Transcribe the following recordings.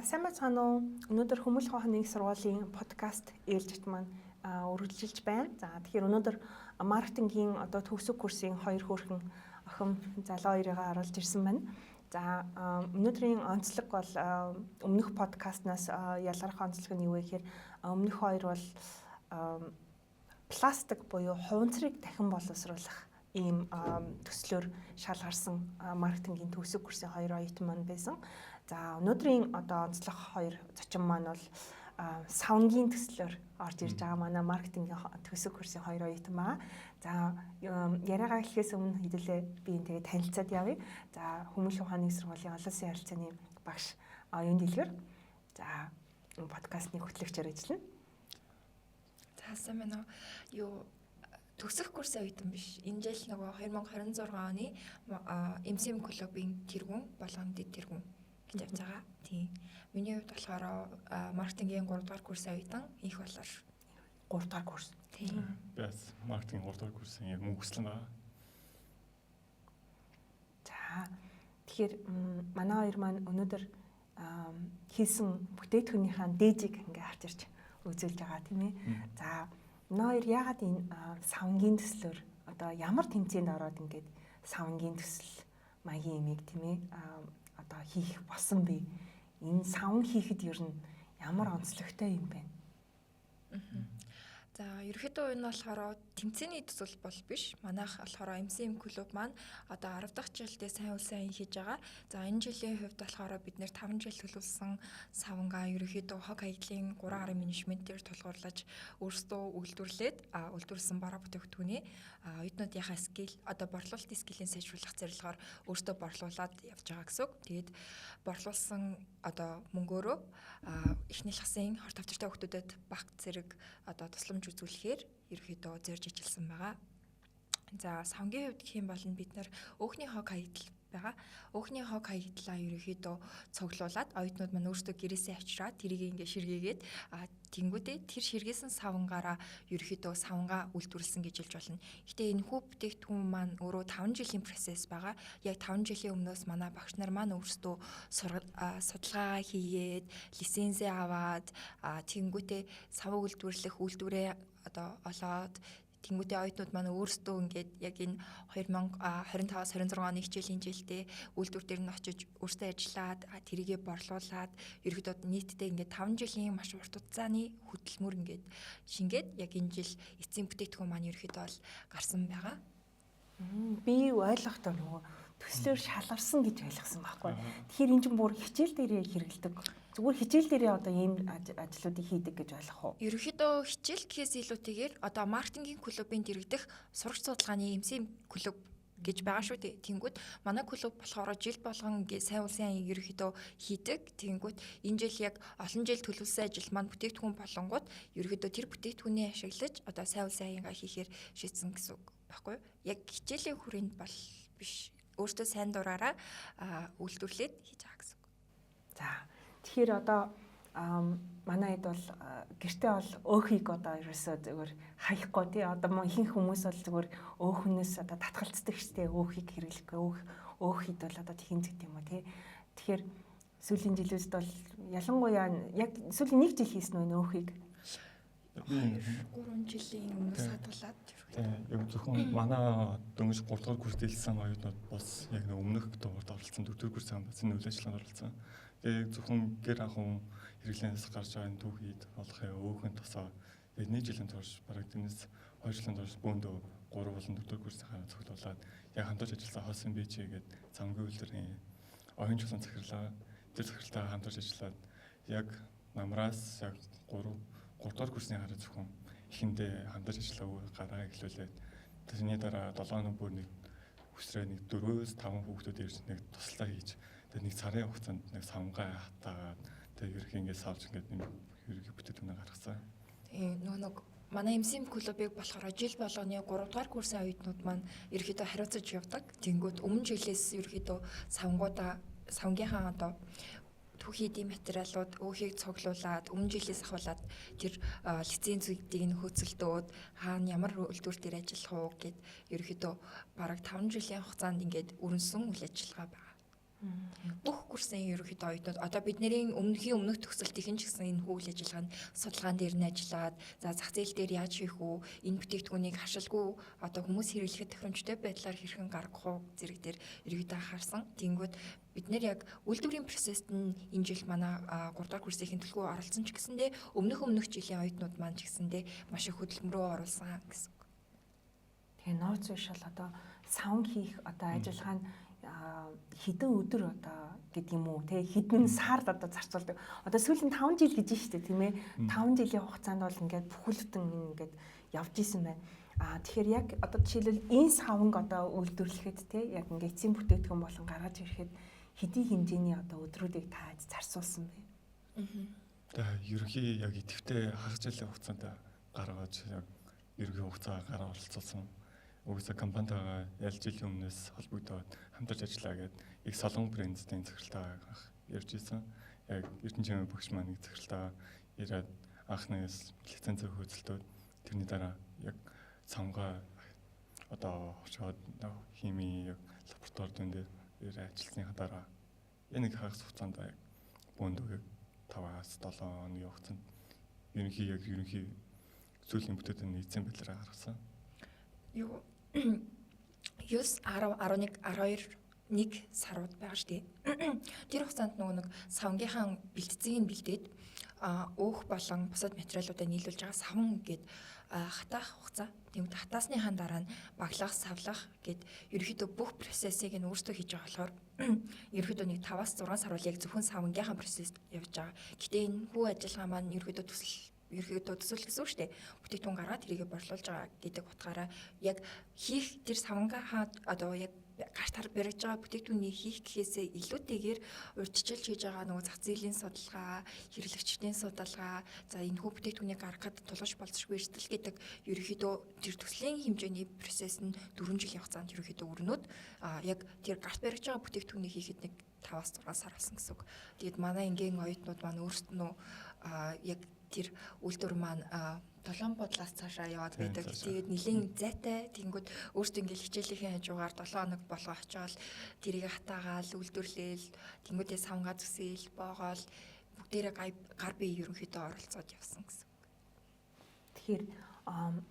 сайн байцгаана уу? Өнөөдөр Хүмүүл хооны нэг сургуулийн подкаст ээлжит маань үргэлжилж байна. За тэгэхээр өнөөдөр маркетингийн төгсөг курсын 2 хөөрхөн охин залуу хоёрыг оруулж ирсэн байна. За өнөөдрийн онцлог бол өмнөх подкастнаас ялгарх онцлог нь юу вэ гэхээр өмнөх хоёр бол пластик буюу хуванцрыг дахин боловсруулах ийм төслөөр шалгарсан маркетингийн төгсөг курсын 2 оюутан маань байсан. За өнөөдрийн онцлог 2 зочин маань бол савнгийн төслөөр орж ирж байгаа манай маркетингийн төгсөг курсын 2 оюутан байгаа. За яриагаа эхлэхээс өмнө хэдүүлээ би энэ тэгээ танилцаад явъя. За Хүмүүл хооны нэг сургуулийн олон улсын харилцааны багш оюун дэлгэр. За подкастны хөтлөгчөөр ажиллана. За сайн байна уу? Юу төгсөх курсын оюутан биш. Энэ жил нөгөө 2026 оны MCM клубын тэргүүн болгоны дэд тэргүүн гэж явж байгаа. Тийм. Миний хувьд болохоор маркетингийн 3 дугаар курсын оюутан их болоор 3 дугаар курс. Тийм. Бас маркетинг 3 дугаар курсын яг мөнгөслөн байгаа. За тэгэхээр манай хоёр маань өнөөдөр хийсэн бүтээгдэхүүнийхээ дээжийг ингээ харж ирж үзүүлж байгаа тийм ээ. За манай хоёр яагаад энэ савнгийн төслөөр ямар тэмцээнд ороод ингээд савнгийн төсөл маягийн имийг тийм ээ хийх болсон бэ? Энэ савн хийхэд ер нь ямар онцлогтой юм бэ? За ерөөхдөө энэ болохоор тэмцээний төсөл бол биш. Манайх болохоор MCM клуб маань 10 дахь жилдээ сайн үл сайн хийж байгаа. За энэ жилийн хувьд болохоор бид нэр 5 жил төлөвлөсөн савнгаа ерөөхдөө хог хаягдлын 3 арын менежментээр тулгуурлаж өөрсдөө үйлдвэрлээд үйлдвэрлэсэн бараа бүтээгдэхүүний оюутнуудынхаа скил борлуулалтын скилийн сайжруулах зорилгоор өөрсдөө борлуулад явж байгаа гэсэн үг. Тэгээд борлуулсан мөнгөөрөө эхний лагсын хорт авчиртай хүүхдүүдэд багц зэрэг тусламж үзүүлэхээр ерөөхдөө зорж ижилсэн байгаа. За савнгийн хувьд гэх юм бол бид нар өөхний хог хаягдал байгаа. Өөхний хог хаягдлаа ерөөхдөө цуглуулад оюутнууд маань өөрсдөө гэрээсээ авчираад тэрийг ингээ ширгээгээд тэнгүүдээ тэр ширгээсэн савнгаараа ерөөхдөө савнгаа үйлдвэрлэсэн гэж хэлж болно. Гэтэ энэ хүү бүтээгдэхүүн маань өөрөө 5 жилийн процесс байгаа. Яг 5 жилийн өмнөөс манай багш нар маань өөрсдөө судалгаа хийгээд лицензээ аваад тэнгүүдээ сав үйлдвэрлэх үйлдвэрээ олоод тэнгүүдээ оюутнууд маань өөрсдөө ингээд яг энэ 2025-аас 26 оны хичээлийн жилдээ үйлдвэр дээр нь очиж өөрсдөө ажиллаад тэрийгэ борлуулад ерөөдөө нийтдээ ингээд 5 жилийн маш урт хугацааны хөдөлмөр ингээд шингээд яг энэ жил эцсийн бүтээгдэхүүн маань ерөөдөө бол гарсан байгаа. Би ойлгохдоо нөгөө төслөөр шалгарсан гэж ойлгосон байхгүй. Тэгэхээр энэ чинь бүр хичээл дээрээ хэрэгэлдэг. Зүгээр хичээл дээрээ ийм ажлуудыг хийдэг гэж ойлгох уу? Ерөнхийдөө хичээл гэхээс илүүтэйгээр маркетингийн клубын дэргэдэх сурагч судалгааны MCM клуб гэж байгаа шүү дээ. Тэнгүүд манай клуб болохоор жил болгон сайн улсын аяыг ерөнхийдөө хийдэг. Тэнгүүд энэ жил яг олон жил төлөвлөсөн ажил маань бүтээгдэхүүн болонгууд ерөнхийдөө тэр бүтээгдэхүүнийг ашиглаж сайн улсын аягаа хийхээр шийдсэн гэсэн үг байхгүй юу? Яг хичээлийн хүрээнд бол биш. Өөртөө сайн дураараа үйлдвэрлээд хийж байгаа гэсэн үг. За тэгэхээр манай хэд бол гэртээ бол өөхийг ерөөсөө зүгээр хаяхгүй тий ихэнх хүмүүс бол зүгээр өөхнөөс татгалцдаг штэ өөхийг хэрэглэхгүй өөхид бол тхэн зэгт юм уу тий. Тэгэхээр сүүлийн жилүүд бол ялангуяа яг сүүлийн 1 жил хийсэн үү өөхийг 3 жилийн өмнөөс хадгалаад яг зөвхөн манай дөнгөж 3 дугаар курст хэлсэн оюутнууд бас яг өмнөх дугаард оролцсон 4 дугаар курсын бас энэ үйл ажиллагаанд оролцсон. Тэгээд зөвхөн гэр ахуйн хэрэглэнээс гарч байгаа түүхийд болох өөхөн тосоо тэгээд 1 жилийн турш бараг тэрнээс 2 жилийн турш бөөндөө 3 болон 4 дугаар курсын хараа цуглуулад яг хамтарч ажилласан хосын бийчээ гээд замгийн үйлдвэрийн оюун чулуун захирлаа тэр захиралтай хамтарч ажиллаад яг намраас яг 3 дугаар курсын хараа зөвхөн ихэндээ хамтарч ажиллаа гараа эхлүүлээд тэрний дараа 7 хоног бүр нэг өсрөө нэг 4-5 хүүхдүүд ирж нэг туслаа хийж тэгээд нэг сарын хугацаанд нэг савнгаа хатаагаад тэгээд ерөнхий ингээд савж ингээд нэг ерөнхий бүтээгдэхүүнээ гаргасан. Нэг манай MCM клубыг болохоор жил болгоны 3 дугаар курсын оюутнууд маань ерөнхийдөө хариуцаж явдаг. Тэнгүүд өмнө жилээс ерөнхийдөө савнгийнхаа түүхийдийн материалууд өөхийг цуглуулад өмнө жилээс ахуулаад тэр лицензүүдийг нь хөөцөлдөөд хаана ямар үйлдвэр дээр ажиллах уу гэд ерөөхдөө бараг 5 жилийн хугацаанд ингээд өрнсөн үйл ажиллагаа байна. Бүх курсын ерөнхийдөө оюутнууд одоо бидний өмнөх төгсөлтийн ч гэсэн энэ үйл ажиллагаанд судалгаан дээр нь ажиллаад за зах зээл дээр яаж хийх үү, энэ бүтээгдэхүүнийг хашилгүй одоо хүмүүс хэрэглэхэд тохиромжтой байдлаар хэрхэн гаргах уу зэрэг дээр ерөнхийдөө анхаарсан. Тэнгүүд бид нэр яг үйлдвэрийн процессд нь энэ жил манай 3 дахь курсын төлөвлөгөө оролцсон ч гэсэндээ өмнөх жилийн оюутнууд маань ч гэсэндээ маш их хөдөлмөрөө оруулсан гэсэн. Тэгээ нууц уушаал одоо савн хийх одоо ажиллагаа нь хэдэн өдөр одоо гэдэг юм уу те хэдэн сард одоо зарцуулдаг. Одоо сүүлийн 5 жил гэж байна шүү дээ тийм ээ. 5 жилийн хугацаанд бол ингээд бүхэлдэн ингээд явж исэн байна. Тэгэхээр яг одоо жишээлбэл энэ савнг одоо үйлдвэрлэхэд те яг ингээд эцсийн бүтээгдэхүүн болон гаргаж ирэхэд хэдийн хэмжээний одоо өдрүүдийг тааж зарцуулсан бэ? Тэгээ ерөнхий яг идэвхтэй хагас жилийн хугацаанд гаргаж яг ерөнхий хугацаа гараа оролцуулсан. Угсаа компанитайгаа ялж жилийн өмнөөс холбогдоод хамтарч ажиллаа гэдэг их солон брендийн захиралтаа ярьж исэн. Яг Эрдэнэчийн багш маань нэг захиралтаа ирээд анхнаас лиценз хөөцөлтөөд тэрний дараа яг цамгаа одоо очоод хими лабораторид дээр ажилласныхаа дараа энэ нэг хагас хугацаанд яг бөөндөө 5-аас 7 хоногийн хугацаанд ерөнхий зүйлийн бүтээтэнд эзэн байдлаараа гаргасан. Юу 9 10 11 12 сарууд байгаа шүү дээ. Тэр хугацаанд нэг савнгийнхаа бэлтцгийг бэлдээд өөх болон бусад материалуудаа нийлүүлж байгаа савн гээд хатаах хугацаа. Тэгмэд хатаасныхаа дараа нь баглах, савлах гээд ерөөхдөө бүх процессыг нь өөрсдөө хийж байгаа болохоор ерөөхдөө нэг 5-аас 6 сар бол яг зөвхөн савнгийнхаа процесс явж байгаа. Гэтэ энэ хүү ажиллагаа маань ерөөхдөө төсөл гэсэн үг шүү дээ. Бүтээгдэхүүн гаргаад тэрийгэ борлуулж байгаа гэдэг утгаараа яг хийх тэр савнгаа одоо яг гартаар барьж байгаа бүтээгдэхүүнийг хийх гэхээсээ илүүтэйгээр урьдчилж хийж байгаа нөгөө зах зээлийн судалгаа, хэрэглэгчдийн судалгаа, за энэ хүү бүтээгдэхүүнийг гаргахад тулгуур болцсохгүй эрсдэл гэдэг ерөөхдөө тэр төслийн хэмжээний процесс нь 4 жилийн хугацаанд ерөөхдөө өрнөд яг тэр гарт барьж байгаа бүтээгдэхүүнийг хийхэд нэг 5-аас 6 сар болсон гэсэн үг. Тэгээд манай ингийн оюутнууд маань өөрсдөө яг тэр үйлдвэр маань 7 бодлоос цаашаа яваад байдаг. Тэгээд нэлийн зайтай тэнгүүд өөртөө ингээл хичээлийн хажуугаар 7 хоног болгоо очиод тэрийг хатаагаал үйлдвэрлээл тэнгүүдээ савнгаа зүсээл боогоол бүгдээрээ гар бие ерөнхийдөө оролцоод явсан гэсэн. Тэгэхээр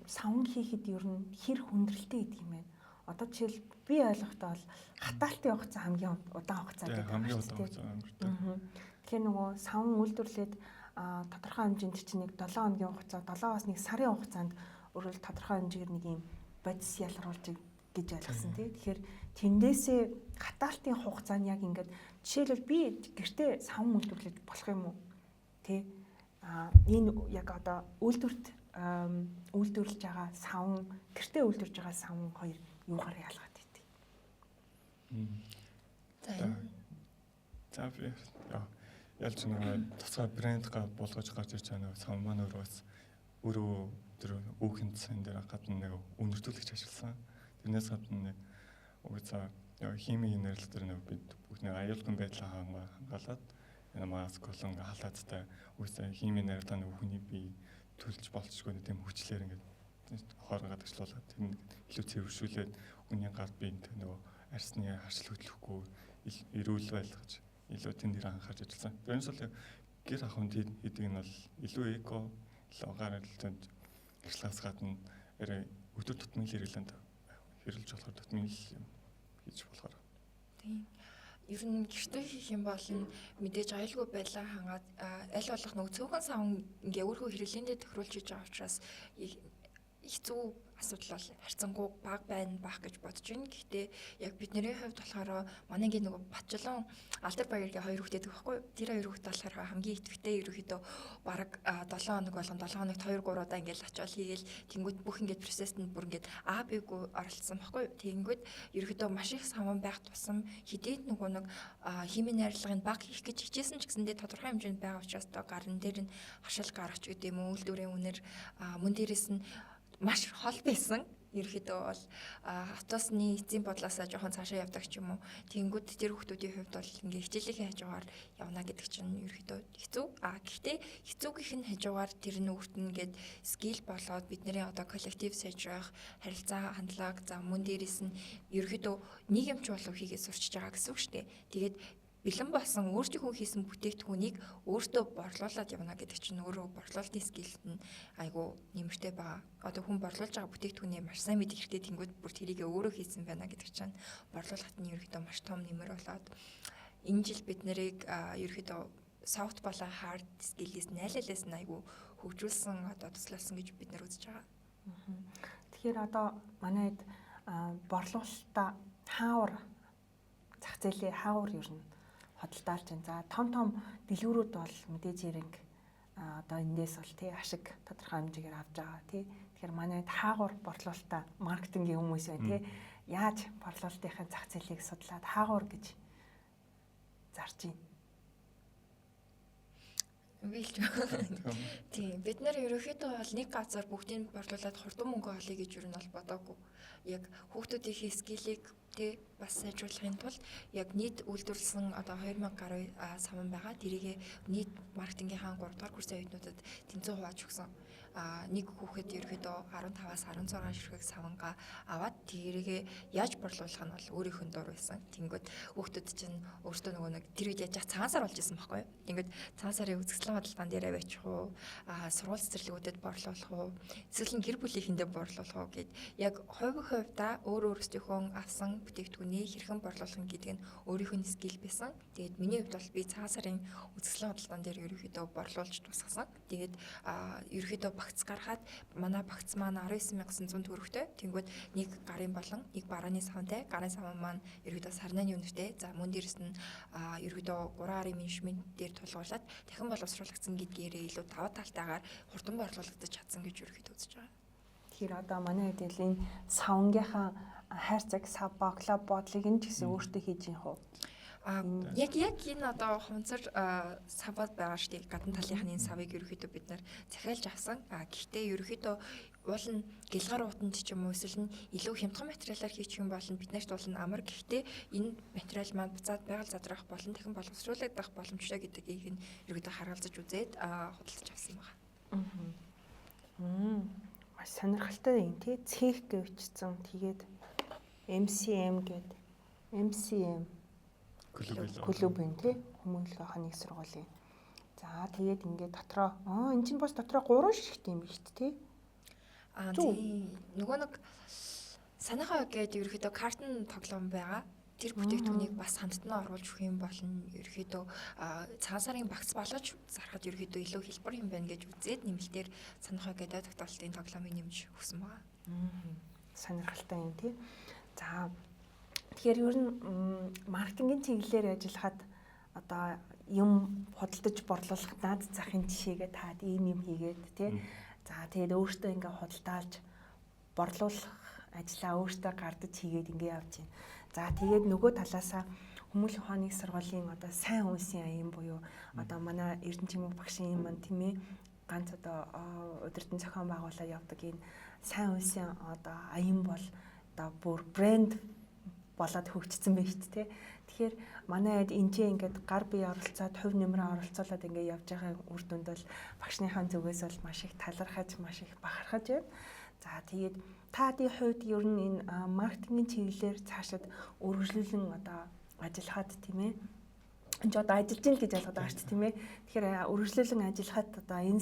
савн хийхэд ер нь хэр хүндрэлтэй гэдэг юм бэ? Одоо жишээл би ойлгохдоо бол хатаалтын хугацаа хамгийн удаан хугацаа гэдэг. Хамгийн удаан хугацаа өнгөрдөг. Тэгэхээр нөгөө савн үйлдвэрлээд тодорхой хэмжээнд чинь нэг 7 хоногийн хугацаа 7-аас 1 сарын хугацаанд өөрөөр тодорхой хэмжээгээр нэг юм бодис ялгаруулж гэж ойлгосон тий. Тэгэхээр тэндээсээ хатаалтын хугацаа нь яг ингээд жишээлбэл би гэртээ савн үйлдвэрлэж болох юм уу? Тий. Энэ яг одоо үйлдвэрлэж байгаа савн гэртээ үйлдвэрлэж байгаа савн хоёр юугаар ялгаад идэв? За би ялж нэг тусгай брэнд болгож гарч ирж байгаа нэг савн маань өөрөө тэр үүхэн сан дээр гадна нэг үнэртүүлэгч ажилласан. Тэрнээс гадна нэг угсаа химийн нэрлэл дээр нэг бид бүгд нэг аюулгүй байдлаа хангаалаад энэ маск болон халаацтай угсаа химийн нэрлэлээ нэг хүний бие төлж болцсохгүй нэг тийм хүчлэр ингээд хооронгоо ташлуулаад тэр илүү цэвэршүүлээд хүний гар биед нөгөө арсны харшил хөдлөхгүй эрүүл байлгаж илүү тэн дээр анхаарч ажилласан. Тэрнээс бол гэр ахуйд хийдэг нь бол илүү эко логарэлтэнд ажиллахаас гадна өдөр тутмын хэрэглээнд хэрэглэж болохоор тутмын хийж болохоор. Тийм. Ер нь гэртээ хийх юм бол мэдээж аюулгүй байлаа хангаад аль болох нөгөө цөөхөн савн ингээ өөрөө хэрэглээндээ тохируулж хийж байгаа учраас хэцүү асуудал бол харьцангуй бага байна бах гэж бодож байна. Гэхдээ яг бидний хувьд болохоор манайгийн нөгөө Батжлон Алдар Баяргийн 2 хүүхдтэй байхгүй. Тэр 2 хүүхд болохоор хамгийн идэвхтэй ерөөхдөө бараг 7 хоног болгон 7 хоногт 2 3 удаа ингээл ачаал хийгээл тэнгууд бүх ингээд процессд нь бүр ингээд АБ-г оролцсон байхгүй. Тэнгууд ерөөхдөө маш их савн байх тусам хидээд нөгөө нэг химийн найрлагын баг хийх гэж хичээсэн ч гэсэндээ тодорхой хэмжээнд байгаа учраас гарын дээр нь хашил гаргач гэдэг юм уу үйлдвэрийн үнэр мөн дээрээс нь маш хол байсан. ерөөхдөө бол автобусны эцсийн бодлоосаа жоохон цаашаа явдаг ч юм уу. Тэнгүүд тэр хүмүүсийн хувьд бол ингээ хичээлийнхээ хажуугаар явна гэдэг чинь ерөөхдөө хэцүү. Гэхдээ хэцүүгийнх нь хажуугаар тэр нүгт нь ингээд скил болоод бидний одоо коллектив сайжрах, харилцаа хандлага, за мөн дээрээс нь ерөөхдөө нийгэмч болов хийгээ сурчиж байгаа гэсэн үг шүү дээ. Тэгээд бэлэн болсон өөртөө хийсэн бүтээгдэхүүнийг өөртөө борлуулад явна гэдэг чинь өөрөө борлуулалтын скилд нь айгүй нэмэртэй байгаа. Одоо хүн борлуулж байгаа бүтээгдэхүүнээ маш сайн мэдэх хэрэгтэй, тэнгууд бүр тэрийг өөрөө хийсэн байна гэдэг чинь борлуулалтын ерөөхдөө маш том нэмэр болоод энэ жил бид нарыг ерөөхдөө софт болон хард скиллээс найлалаас нь айгүй хөгжүүлсэн одоо туслалсан гэж бид нар үзэж байгаа. Тэгэхээр одоо манайд борлуулалтаа хаавар зах зээлийн хаавар ер нь хөдөлтаалж байна. За том дэлгүүрүүд бол мэдээж хэрэг одоо эндээс бол тий ашиг тодорхой хэмжээгээр авч байгаа тий. Тэгэхээр манайд хаагур борлуулалтаа маркетингийн хүмүүс байна тий. Яаж борлуулалтынхаа зах зээлийг судлаад хаагур гэж зарж байна. Билж. Тийм бид нар ерөөхдөө бол нэг газар бүгдийг борлуулад хурдан мөнгө олъё гэж юу нь бол бодоогүй. Яг хүүхдүүдийн скиллийг тэ бас сайжруулахын тулд яг нийт үйлдвэрлэсэн одоо 2000 гаруй саван байгаа. Тэрийг нийт маркетингийнхаа 3 дугаар курсын оюутнуудад тэнцүү хувааж өгсөн. Нэг хүүхэд ерөөхдөө 15-аас 16 ширхэг савангаа аваад тэрийг яаж борлуулах нь бол өөрийнх нь дур байсан. Тэнгүүд хүүхдүүд чинь өөртөө нөгөө нэг тэр үед яаж цагаансаар болж исэн байхгүй юу? Тэнгүүд цагаансарын үзэсгэлэн бодлогын дээр аваачих уу, сургууль цэцэрлэгүүдэд борлуулах уу, эсвэл гэр бүлийнхэндээ борлуулах уу гэд яг хувьдаа өөрөөсөө авсан бүтээгдэхүүнийг хэрхэн борлуулах гэдэг нь өөрийнх нь скил байсан. Тэгээд миний хувьд бол би цагаансарын үзэсгэлэн бодлогын дээр ерөөхдөө борлуулж тусгасан. Тэгээд ерөөхдөө багц гаргаад манай багц маань 19900 төгрөгтэй. Тэнгүүд нэг гарын болон нэг барааны савантай. Гарын саван маань ерөөдөө сарнаны үнэтэй. За мөн дээрс нь ерөөдөө 3 арын менежмент дээр тулгуурлаад дахин боловсруулагдсан гэдгээрээ илүү даваа талтайгаар хурдан борлуулагдаж чадсан гэж ерөөдөө үзэж байгаа. Тэгэхээр одоо манай хэд энэ савангийнхаа хайрцаг сав баклап бодлыг нь ч гэсэн өөртөө хийж юм хөө. Яг энэ одоо хунцар савд байгаа шүү дээ. Гадна талынхны энэ савыг ерөөхдөө бид нар захиалж авсан. Гэхдээ ерөөхдөө уул нь гэлгар уутанд ч юм уу эсвэл нь илүү хямдхан материалаар хийчих юм бол бид нарт бол амар. Гэхдээ энэ материал маань буцаад байгаль задрах болон дахин боловсруулагдах боломжтой гэдгийг нь ерөөхдөө харгалзаж үзээд худалдаж авсан байна. Маш сонирхолтой юм тий. Цех гэвчсэн. Тэгээд MCM гэдэг MCM клуб юм тий. Хүмүүнлэгийн ханыг сургуулийн. За тэгээд ингээд дотроо энэ чинь бас дотроо 3 ширхтээ юм биш үү тий? Тийм. Нөгөө нэг санахаа гэдэг ерөөхдөө картон тоглоом байгаа. Тэр бүтээгдэхүүнийг бас хамтдаа оруулж өгөх юм бол ерөөхдөө цагаан сарын багц болооч зарахад ерөөхдөө илүү хэлбэр юм байна гэж үзээд нэмэлтээр санахаа гэдэг тогтоолтын тоглоомыг нэмж өгсөн байгаа. Сонирхолтой юм тий. За тэгэхээр ер нь маркетингийн чиглэлээр ажиллахад одоо юм худалдаж борлуулах наад захын жишээгээ таад ийм юм хийгээд тий. За тэгээд өөртөө ингээ худалдаалж борлуулах ажлаа өөртөө гардаж хийгээд ингээ явж байна. За тэгээд нөгөө талаасаа Хүмүүлийн ухааны сургуулийн одоо сайн үнсийн аян буюу одоо манай Эрдэнэчимэг багшийн юм тийм ээ ганц одоо удирдан зохион байгуулаад явдаг энэ сайн үнсийн одоо аян бол одоо бүр брэнд болоод хөгжсөн байна шүү дээ. Тэгэхээр манай энэчээ ингээд гар бие оролцоод хувь нэмрээ оролцуулаад ингээд явж байгаа үр дүнд бол багшныхаа зүгээс бол маш их талархаж, маш их бахархаж байна. За тэгээд таадын хувьд ер нь энэ маркетингийн чиглэлээр цаашид үргэлжлүүлэн одоо ажиллахад тийм ээ. Энд одоо ажиллаж ийн гэж ойлгоод байгаа ч тийм ээ. Тэгэхээр үргэлжлүүлэн ажиллахад одоо энэ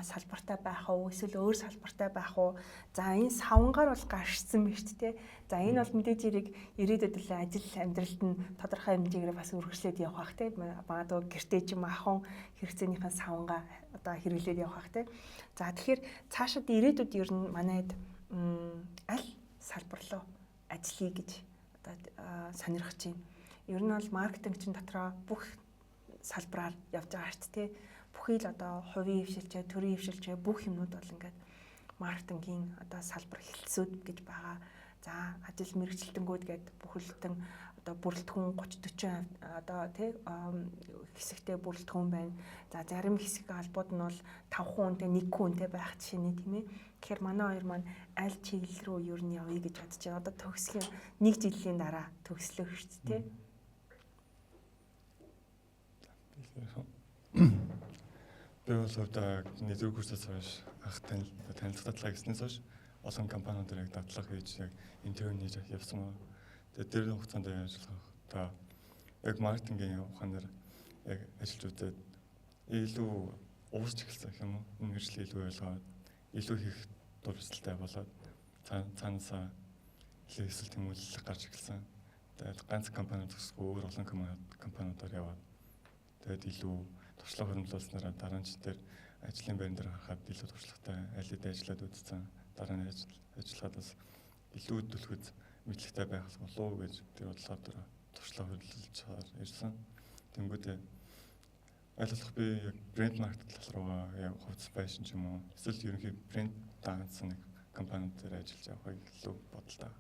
салбартай байх уу эсвэл өөр салбартай байх уу. За энэ савнгаар бол гарчсан байна шүү дээ. За энэ бол мэдээж хэрэг ирээдүйд л ажил амьдралд нь тодорхой хэмжээгээр бас үргэлжлээд явах бах тийм. Магадгүй гэртээ ч юм ахын хэрэгцээнийхэн савнгаа одоо хэрэглээд явах бах тийм. За тэгэхээр цаашид ирээдүйд ер нь манайд аль салбар руу ажиллая гэж одоо сонирхож байна. Ер нь бол маркетинг чинь дотроо бүх салбараар явж байгаа шүү дээ. Бүхий л одоо хувийн хвшилчээ, төрийн хвшилчээ бүх юмнууд бол ингээд маркетингийн одоо салбар хэлтсүүд гэж байгаа. За ажил мэрэгчлэлтэнгүүд гээд бүхэлдэн одоо бүрэлдэхүүн 30-40% одоо тий хэсэгтээ бүрэлдэхүүн байна. За зарим хэсэг албууд нь бол 5 хүнтэй 1 хүнтэй байх жишээний тийм ээ. Тэгэхээр манай хоёр маань аль чиглэл рүү юу нь явъя гэж бодож байна. Одоо төгсгийн 1 жилийн дараа төгслөө шүү дээ тий. Би бол одоо нэгдүгээр курсээс хойш анх танилцах дадлага гэснээс хойш олон компаниудаар яг дадлага хийж яг интервью хийж явсан ба. Тэгээд тэр хугацаанд ажиллах та яг маркетингийн ухаанаар яг ажиллаж үзээд илүү уусч эхэлсэн юм уу? Энэ мэргэжил илүү ойлгоод илүү хийх дурсалтай болоод цаанаасаа илүү эсвэл тэмүүлэл гарч эхэлсэн. Тэгээд ганц компани төгсгөө өөр олон компаниудаар яваад тэгээд илүү туршлага хөрвүүлснараа дараач дээр ажлын байран дээр харахад илүү туршлагатай аль хэдийн ажиллаад үзсэн. Дараа нь ажиллахад бас илүү төлөхөд мэдлэгтэй байх болов уу гэж тэр бодлоор туршлага хөрвүүлж ирсэн. Тэнгүүдээ ойлгох би яг брэнд маркетинг тал руугаа яг хувцас байшин ч юм уу эсвэл ерөнхий брэнд даансан нэг компанид дээр ажиллаж явахыг илүү бодлоо.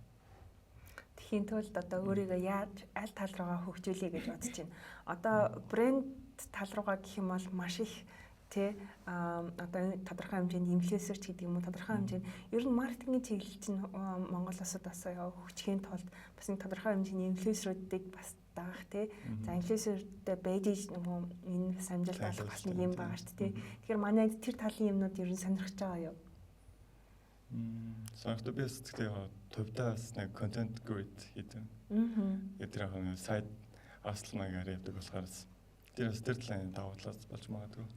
Тэхийн тулд одоо өөрийгөө яаж аль тал руугаа хөгжүүлэе гэж бодож байна. Одоо брэнд тал руугаа гэх юм бол маш их тий одоо тодорхой хэмжээнд инфлюенсер ч гэдэг юм уу тодорхой хэмжээнд ер нь маркетингийн чиглэл чинь Монгол улсад бас хөгжихийн тулд бас нэг тодорхой хэмжээний инфлюенсеруудыг бас даах тий. За инфлюенсертэй байж нөгөө энэ самжилт болох бас нэг юм байгаа шүү дээ тий. Тэгэхээр манай тэр талын юмнууд ер нь сонирхож байгаа юу? Сонирхтой би сэтгэлээ төвдөөс нэг контент grid хийдэг. Тэр яг сайт аслмагаар явдаг болохоор тэр талын давуу талаас болж магадгүй.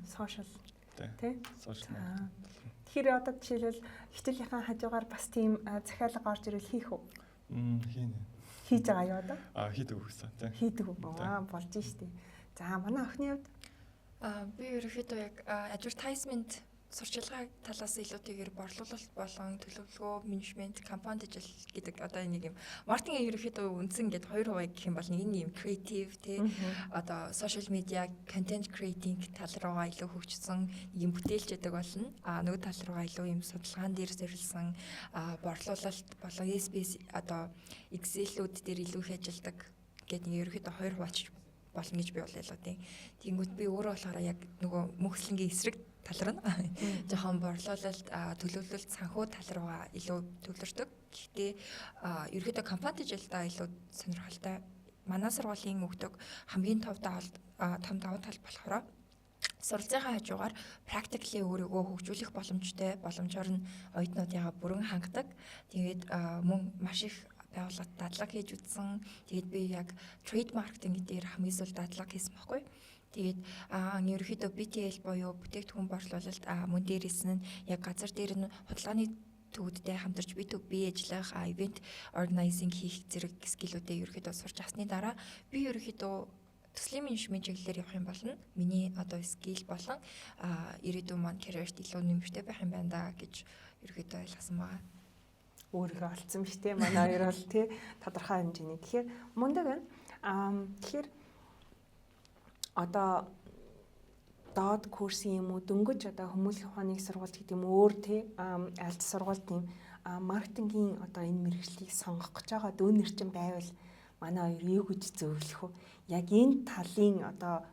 Сошиал тий. Сошиал. Тэгэхээр одоо жишээлбэл хичээлийнхаа хажуугаар бас тийм захиалга орж ирэл хийх үү? Хийнэ. Хийж байгаа юу одоо? Хийдэг үгүйсэн тий. Хийдэг үү? Болж штий. За манай охины хувьд би ерөөхдөө яг advertisement сурчлагын талаас илүүтэйгээр борлуулалт болон төлөвлөгөө, менежмент, компани ажил гэдэг одоо нэг юм маркетингийн ерөөхдөө үндсэн гэдэг хоёр хувийг гэх юм бол нэг нь юм креатив тий одоо сошиал медиа, контент креатинг тал руугаа илүү хөгжсөн юм бүтээлч гэдэг болно. Нөгөө тал руугаа илүү юм судалгаан дээр зориулсан борлуулалт болон SBS одоо Excel-үүд дээр илүү их ажилладаг гэдэг нэг ерөөхдөө хоёр хуваач болно гэж би бол ялгаа тий. Тэнгүүт би өөрөө болохоор яг нөгөө мөхслөнгийн эсрэг тал руу жоохон борлуулалт төлөвлөлт санхүү тал руугаа илүү төвлөрдөг. Гэхдээ ерөөдөө компани ажилдаа илүү сонирхолтой. Манай сургуулийн өгдөг хамгийн том давуу тал болохоор суралцааны хажуугаар практикли өөрийгөө хөгжүүлэх боломжоор нь оюутнуудыгаа бүрэн хангадаг. Тэгээд мөн маш их байгууллагад дадлага хийж үзсэн. Тэгээд би яг трейд маркетинг дээр хамгийн сүүл дадлага хийсэн байхгүй. Тэгээд ерөөхдөө BTL буюу бүтээгдэхүүн борлуулалт мөн дээрээс нь яг газар дээр нь худалдааны төвөдтэй хамтарч B2B ажиллах, event organizing хийх зэрэг скиллүүдээ ерөөхдөө сурч авсны дараа би ерөөхдөө төслийн менежмент чиглэлээр явах юм болно. Миний одоо скилл болон ирээдүйн маань карьерт илүү нэмэртэй байх юм байна да гэж ерөөхдөө ойлгосон байна. Өөрийгөө олцсон биш те манай хоёр бол те тодорхой хэмжээний. Тэгэхээр мундаг байна. Тэгэхээр одоо доод курсын юм уу дөнгөж одоо хүмүүнлэх ухааны сургалт гэдэг юм өөр тий альт сургалт тийм маркетингийн одоо энэ мэргэжлийг сонгох гэж байгаа дүүнер чинь байвал манай хоёр юу гэж зөвлөх вэ? Яг энэ талын одоо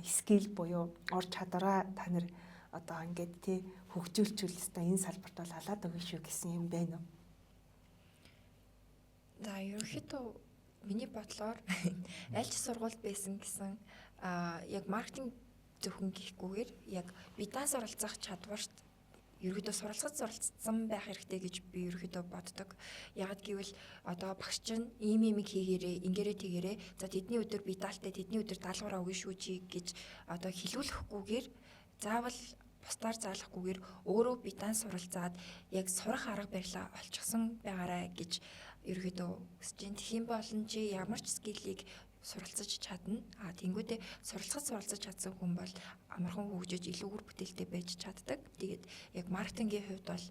скил буюу ур чадвараа та нар одоо ингээд тий хөгжүүлчихвэл өстой энэ салбарт бол халаад өгнө шүү гэсэн юм байна уу? За ерөөхдөө миний бодлоор аль ч сургууль байсан гэсэн яг маркетинг зөвхөн гэхгүйгээр яг бидээс суралцах чадварт ерөөдөө суралцсан байх хэрэгтэй гэж би ерөөдөө боддог. Яг гэвэл одоо багш чинь ийм хийгээрээ, ингэрээ тэгээрээ за тэдний өдөр би даалтай, тэдний өдөр даалгавраа өгнө шүү чи гэж одоо хэлүүлэхгүйгээр заавал бусдаар заалахгүйгээр өөрөө бидээс суралцаад яг сурах арга барилаа олчихсан байгаарай гэж ерөөдөө хүсэж байна. Тэгхийн болон чи ямар ч скиллийг суралцаж чадна. Тэнгүүдээ суралцаж чадсан хүн бол амархан хөгжиж илүү үр бүтээлтэй байж чаддаг. Тэгээд яг маркетингийн хувьд бол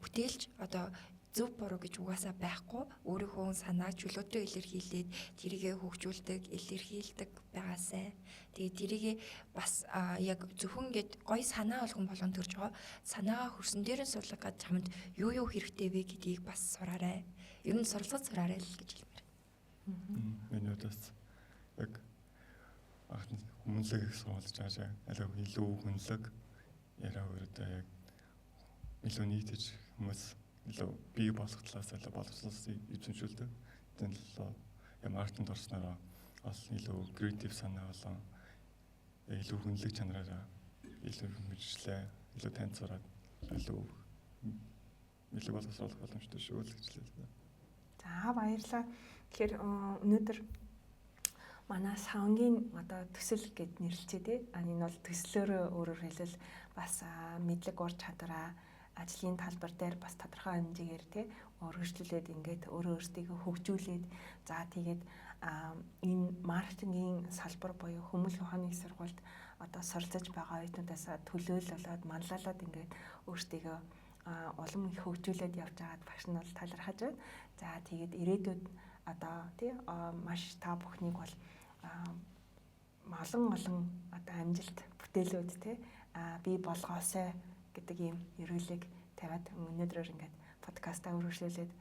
бүтээлч одоо зөв буруу гэж угаасаа байхгүй. Өөрийнхөө санааг чөлөөтэй илэрхийлээд тэрийгэ хөгжүүлдэг, илэрхийлдэг байгаасай. Тэгээд тэрийгэ бас яг зөвхөн гээд гоё санаа болгон болгон төрж байгаа. Санаагаа хөрсөн дээр нь сурлаг гэж хамт юу хэрэгтэй вэ гэдгийг бас сураарай. Ер нь суралцах сураарай л гэж хэлмээр. Миний удаас яг хүмүүнлэг их суулж байгаа. Аль илүү хүнлэг яриа өрөөдөө яг илүү нийтэж хүмүүс илүү бий болох талаас илүү боловсруулсан эзэмшүүлдэг. Тэнд л маркетинг орснороо бас илүү креатив санаа болон илүү хүнлэг чанараараа илүү мэржлээ, илүү таньцаараад илүү боловсруулах боломжтой шүү л гэж хэлээ. За баярлалаа. Тэгэхээр өнөөдөр манай савнгийн одоо төсөл гэд нэрлэлцээ тий. Энэ бол төслөөрөө өөрөөр хэлбэл бас мэдлэг ур чадвараа ажлын талбар дээр бас тодорхой хэмжээгээр тий өргөжлүүлээд ингээд өөрөө өөрсдийгөө хөгжүүлээд за тэгээд энэ маркетингийн салбар буюу хүмүүст ухааны сургуульд одоо суралцаж байгаа оюутнуудаас төлөөлөлөд манлайлаад ингээд өөрсдийгөө улам их хөгжүүлээд явж байгаад багш нь бол талархаж байна. За тэгээд ирээдүйд одоо тий маш та бүхнийг бол олон одоо амжилт бүтээлүүд тий бий болгоосай гэдэг ийм ерөөлийг тавиад өнөөдрөөр ингээд подкастаа үргэлжлүүлээд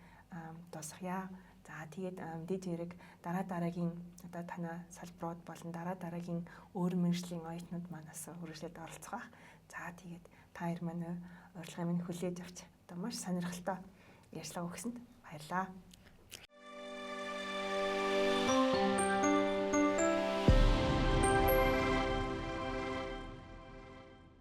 дуусгая. За тэгээд мэдээж хэрэг дараагийн одоо танай салбарууд болон дараагийн өөр мэргэжлийн оюутнууд манаас үргэлжлээд оролцох. За тэгээд та хоёр маань урилгын минь хүлээж авч одоо маш сонирхолтой ярьслаа өгсөнд баярлалаа.